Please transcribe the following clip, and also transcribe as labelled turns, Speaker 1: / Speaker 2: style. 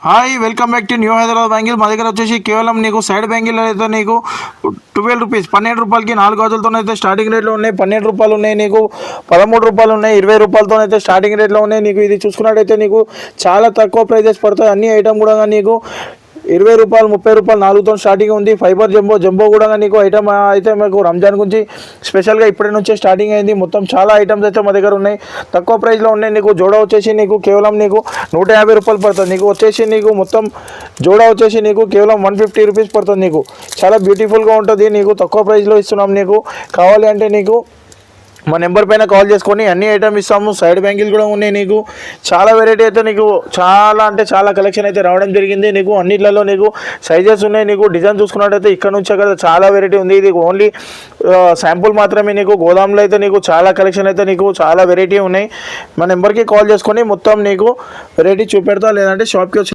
Speaker 1: Hi welcome back to new Hyderabad bangle. మా దగ్గర వచ్చేసి కేవలం నీకు సైడ్ బ్యాంగిల్ అయితే నీకు 12 రూపీస్ 12 రూపాయలకి 4 గాజులతో అయితే స్టార్టింగ్ రేట్లో ఉన్నాయి. 12 రూపాయలు ఉన్నాయి, నీకు 13 రూపాయలు ఉన్నాయి, 20 రూపాయలతో అయితే స్టార్టింగ్ రేట్లో ఉన్నాయి. నీకు ఇది చూసుకున్నట్టయితే నీకు చాలా తక్కువ ప్రైజెస్ పడతాయి. అన్ని ఐటమ్ కూడా నీకు 20 రూపాయలు 30 రూపాయలు 4తో స్టార్టింగ్ ఉంది. ఫైబర్ జంబో కూడా నీకు ఐటమ్ అయితే మీకు రంజాన్ గురించి స్పెషల్గా ఇప్పటి నుంచే స్టార్టింగ్ అయింది. మొత్తం చాలా ఐటమ్స్ అయితే మా దగ్గర ఉన్నాయి, తక్కువ ప్రైస్లో ఉన్నాయి. నీకు జోడా వచ్చేసి నీకు కేవలం నీకు 150 రూపాయలు పడుతుంది. నీకు వచ్చేసి నీకు మొత్తం జోడా వచ్చేసి నీకు కేవలం 150 రూపీస్ పడుతుంది. నీకు చాలా బ్యూటిఫుల్గా ఉంటుంది. నీకు తక్కువ ప్రైస్లో ఇస్తున్నాం. నీకు కావాలి అంటే నీకు మా నెంబర్ పైన కాల్ చేసుకొని అన్ని ఐటమ్ ఇస్తాము. సైడ్ బ్యాంగిల్ కూడా ఉన్నాయి. నీకు చాలా వెరైటీ అయితే నీకు చాలా అంటే చాలా కలెక్షన్ అయితే రావడం జరిగింది. నీకు అన్నిట్లలో నీకు సైజెస్ ఉన్నాయి. నీకు డిజైన్ చూసుకున్నట్టయితే ఇక్కడ నుంచి అక్కడ చాలా వెరైటీ ఉంది. ఇది ఓన్లీ శాంపుల్ మాత్రమే. నీకు గోదాంలో అయితే నీకు చాలా కలెక్షన్ అయితే నీకు చాలా వెరైటీ ఉన్నాయి. మా నెంబర్కి కాల్ చేసుకొని మొత్తం నీకు వెరైటీ చూపెడతా, లేదంటే షాప్కి వచ్చి